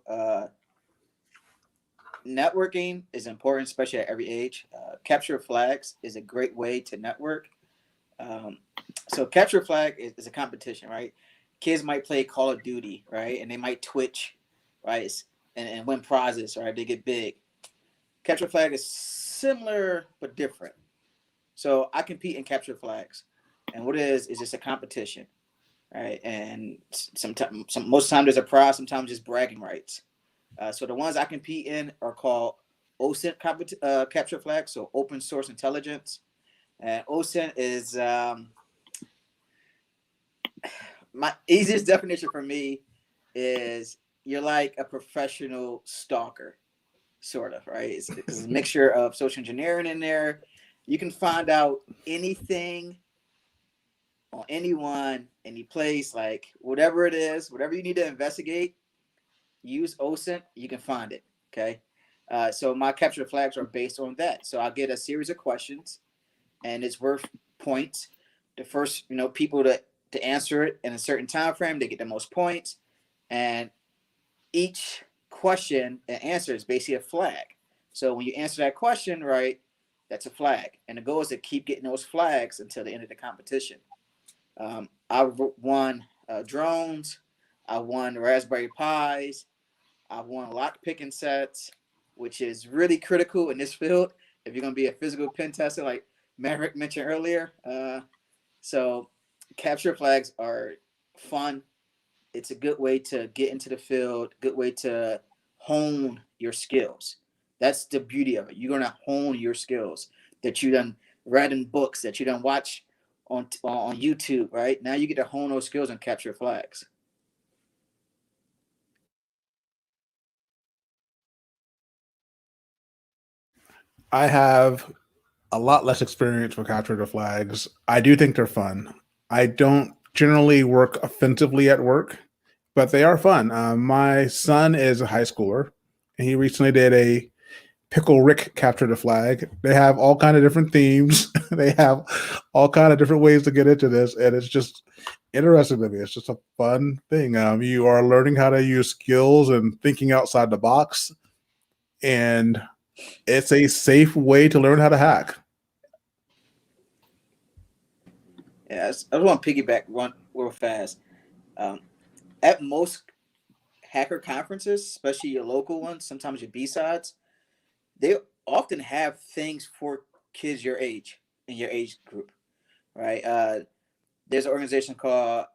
[SPEAKER 5] Networking is important, especially at every age. Capture flags is a great way to network. So capture flag is a competition, right? Kids might play Call of Duty, right? And they might Twitch, right? And win prizes, right? They get big. Capture flag is similar but different. So I compete in capture flags. And what it is just a competition, right? And most times there's a prize, sometimes just bragging rights. So the ones I compete in are called OSINT capture flags, so open source intelligence. And OSINT is my easiest definition for me is you're like a professional stalker, sort of, right? It's a mixture of social engineering in there. You can find out anything on anyone, any place, like whatever it is, whatever you need to investigate, use OSINT, you can find it. Okay. So my capture flags are based on that. So I'll get a series of questions and it's worth points. The first, people to answer it in a certain time frame, they get the most points. And each question and answer is basically a flag. So when you answer that question right, that's a flag. And the goal is to keep getting those flags until the end of the competition. I won drones. I won Raspberry Pis. I won lock picking sets, which is really critical in this field if you're going to be a physical pen tester, like Maverick mentioned earlier. So capture flags are fun. It's a good way to get into the field, good way to hone your skills. That's the beauty of it. You're going to hone your skills that you done read in books, that you done watch on YouTube, right? Now you get to hone those skills and capture flags.
[SPEAKER 4] I have a lot less experience with capture the flags. I do think they're fun. I don't generally work offensively at work, but they are fun. My son is a high schooler, and he recently did a Pickle Rick capture the flag. They have all kind of different themes. They have all kind of different ways to get into this, and it's just interesting to me. It's just a fun thing. You are learning how to use skills and thinking outside the box, and it's a safe way to learn how to hack.
[SPEAKER 5] Yeah, I just want to piggyback one real fast. At most hacker conferences, especially your local ones, sometimes your B-sides, they often have things for kids your age, in your age group, right? There's an organization called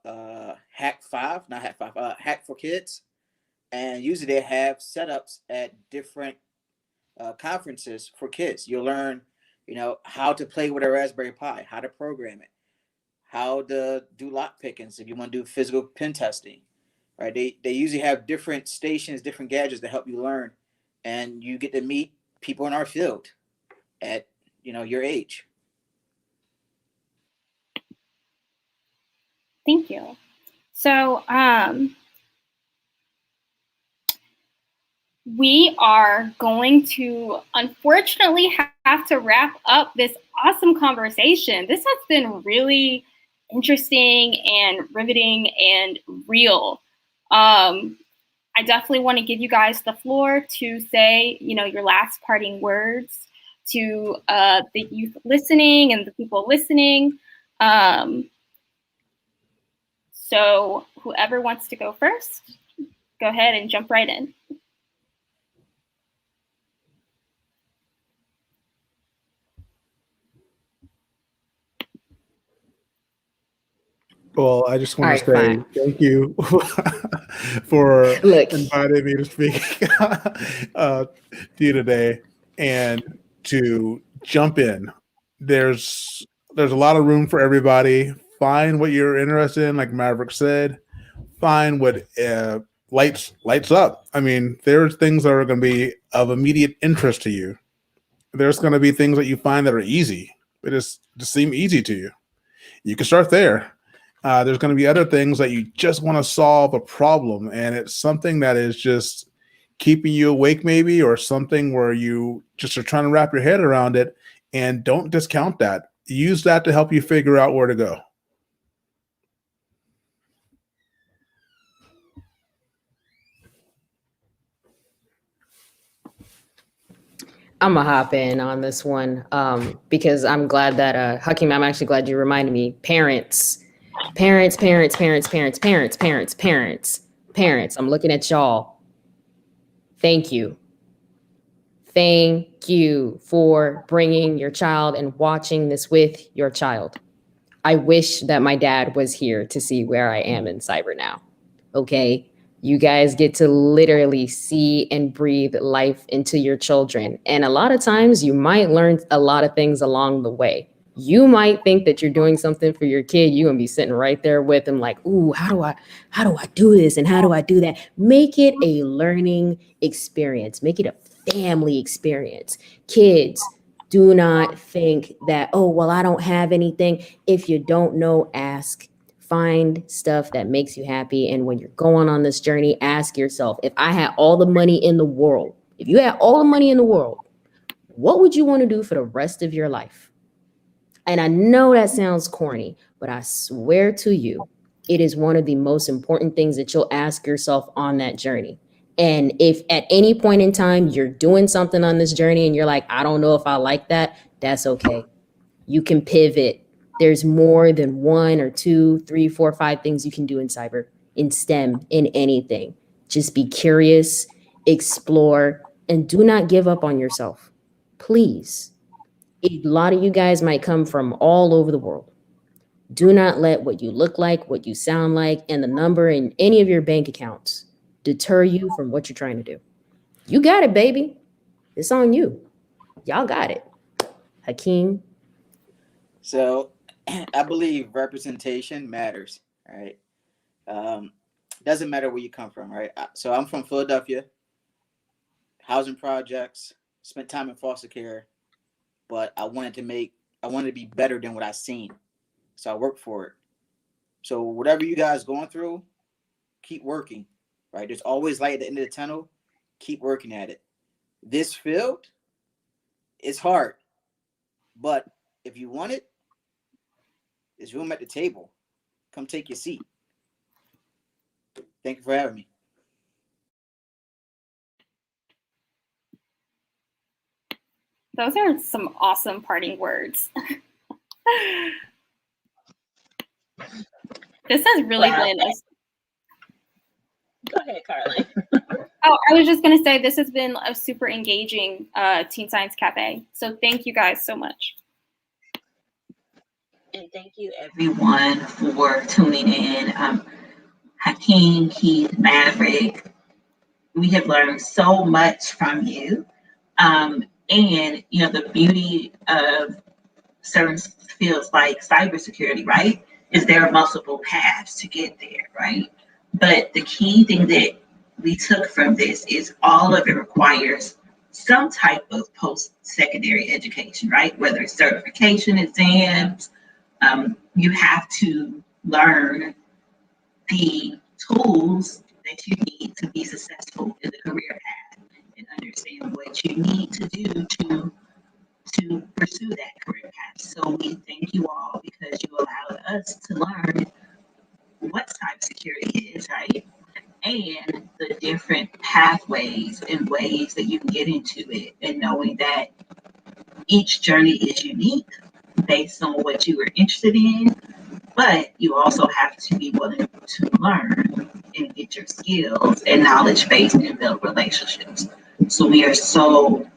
[SPEAKER 5] Hack for Kids, and usually they have setups at different conferences for kids. You'll learn, how to play with a Raspberry Pi, how to program it, how to do lock pickings if you want to do physical pen testing, right? They usually have different stations, different gadgets to help you learn, and you get to meet people in our field at your age.
[SPEAKER 2] Thank you. So we are going to unfortunately have to wrap up this awesome conversation. This has been really interesting and riveting and real. I definitely want to give you guys the floor to say, your last parting words to the youth listening and the people listening. So whoever wants to go first, go ahead and jump right in.
[SPEAKER 4] Well, I just want to say
[SPEAKER 3] fine.
[SPEAKER 4] thank you for
[SPEAKER 3] Look.
[SPEAKER 4] inviting me to speak to you today and to jump in. There's a lot of room for everybody. Find what you're interested in, like Maverick said. Find what lights up. I mean, there's things that are going to be of immediate interest to you. There's going to be things that you find that are easy. They just seem easy to you. You can start there. There's going to be other things that you just want to solve a problem, and it's something that is just keeping you awake maybe, or something where you just are trying to wrap your head around it, and don't discount that. Use that to help you figure out where to go.
[SPEAKER 3] I'm gonna hop in on this one because I'm glad that Hakeem, I'm actually glad you reminded me. Parents. I'm looking at y'all. Thank you. Thank you for bringing your child and watching this with your child. I wish that my dad was here to see where I am in cyber now. Okay. You guys get to literally see and breathe life into your children. And a lot of times you might learn a lot of things along the way. You might think that you're doing something for your kid. You're gonna be sitting right there with them, like, ooh, how do I do this and how do I do that? Make it a learning experience. Make it a family experience. Kids, do not think that, oh, well, I don't have anything. If you don't know, ask. Find stuff that makes you happy. And when you're going on this journey, ask yourself, if I had all the money in the world, if you had all the money in the world, what would you want to do for the rest of your life? And I know that sounds corny, but I swear to you, it is one of the most important things that you'll ask yourself on that journey. And if at any point in time you're doing something on this journey and you're like, I don't know if I like that, that's okay. You can pivot. There's more than 1 or 2, 3, 4, 5 things you can do in cyber, in STEM, in anything. Just be curious, explore, and do not give up on yourself. Please. A lot of you guys might come from all over the world. Do not let what you look like, what you sound like, and the number in any of your bank accounts deter you from what you're trying to do. You got it, baby. It's on you. Y'all got it. Hakeem.
[SPEAKER 5] So I believe representation matters, right? Doesn't matter where you come from, right? So I'm from Philadelphia, housing projects, spent time in foster care, but I wanted to be better than what I seen. So I worked for it. So whatever you guys going through, keep working, right? There's always light at the end of the tunnel. Keep working at it. This field, it's hard, but if you want it, there's room at the table. Come take your seat. Thank you for having me.
[SPEAKER 2] Those are some awesome parting words. This has really been
[SPEAKER 1] Go ahead, Carlin.
[SPEAKER 2] Oh, I was just going to say this has been a super engaging Teen Science Cafe. So thank you guys so much.
[SPEAKER 1] And thank you, everyone, for tuning in. Hakeem, Keith, Maverick, we have learned so much from you. And, the beauty of certain fields like cybersecurity, right, is there are multiple paths to get there, right? But the key thing that we took from this is all of it requires some type of post-secondary education, right? Whether it's certification exams, you have to learn the tools that you need to be successful in the career path and understand what you need to do to pursue that career path. So we thank you all because you allowed us to learn what cybersecurity is, right? And the different pathways and ways that you can get into it, and knowing that each journey is unique based on what you are interested in, but you also have to be willing to learn and get your skills and knowledge base and build relationships. So we are so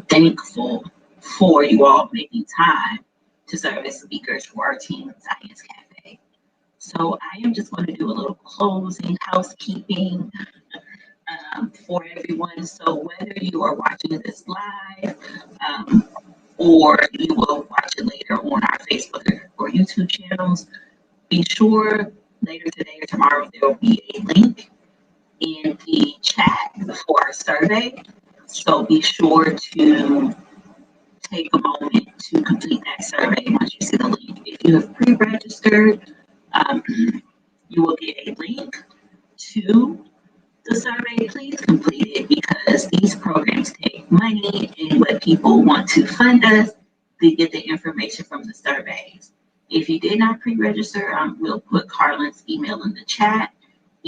[SPEAKER 1] thankful for you all making time to serve as speakers for our Teen Science Cafe. So I am just going to do a little closing housekeeping for everyone. So whether you are watching this live or you will watch it later on our Facebook or YouTube channels, be sure later today or tomorrow there will be a link in the chat for our survey. So be sure to take a moment to complete that survey once you see the link. If you have pre-registered, you will get a link to the survey. Please complete it because these programs take money, and what people want to fund us, they get the information from the surveys. If you did not pre-register, we'll put Carlin's email in the chat.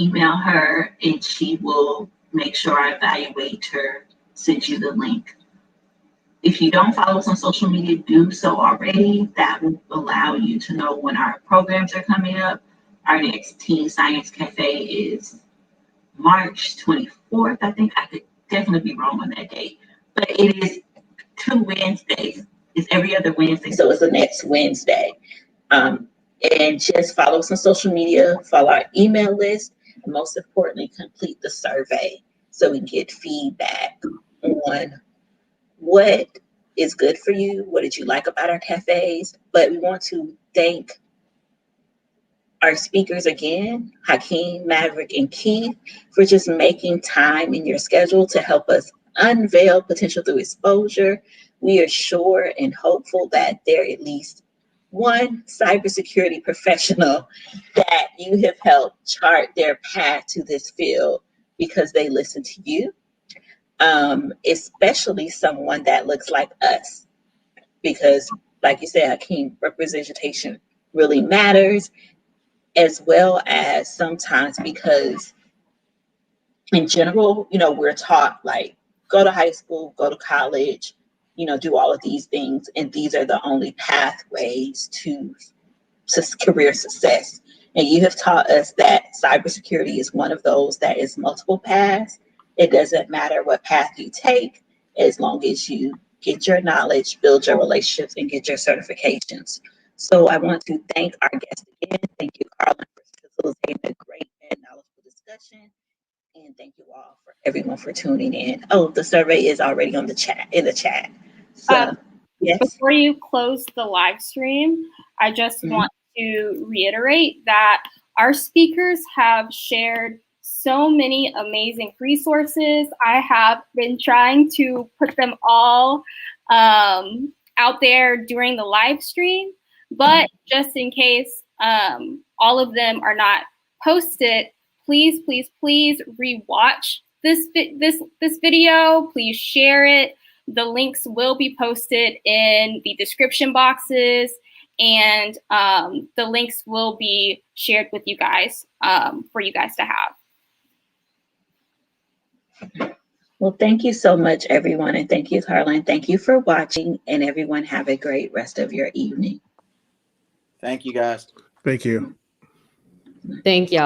[SPEAKER 1] Email her and she will make sure I evaluate her, send you the link. If you don't follow us on social media, do so already. That will allow you to know when our programs are coming up. Our next Teen Science Cafe is March 24th, I think. I could definitely be wrong on that date, but it is 2 Wednesdays. It's every other Wednesday, so it's the next Wednesday. And just follow us on social media, follow our email list, and most importantly, complete the survey so we get feedback on what is good for you? What did you like about our cafes? But we want to thank our speakers again, Hakeem, Maverick, and Keith, for just making time in your schedule to help us unveil potential through exposure. We are sure and hopeful that there are at least one cybersecurity professional that you have helped chart their path to this field because they listen to you, especially someone that looks like us. Because, like you said, Hakeem, representation really matters, as well as sometimes because in general, we're taught like go to high school, go to college, do all of these things. And these are the only pathways to career success. And you have taught us that cybersecurity is one of those that is multiple paths. It doesn't matter what path you take, as long as you get your knowledge, build your relationships, and get your certifications. So I want to thank our guest again. Thank you, Carlin, for facilitating a great and knowledgeable discussion. And thank you all for everyone for tuning in. Oh, the survey is already in the chat. So yes.
[SPEAKER 2] Before you close the live stream, I just want to reiterate that our speakers have shared so many amazing resources. I have been trying to put them all out there during the live stream, but just in case all of them are not posted, please, please, please rewatch this video. Please share it. The links will be posted in the description boxes, and the links will be shared with you guys for you guys to have.
[SPEAKER 1] Well, thank you so much, everyone. And thank you, Caroline. Thank you for watching, and everyone have a great rest of your evening.
[SPEAKER 5] Thank you, guys.
[SPEAKER 4] Thank you.
[SPEAKER 3] Thank y'all.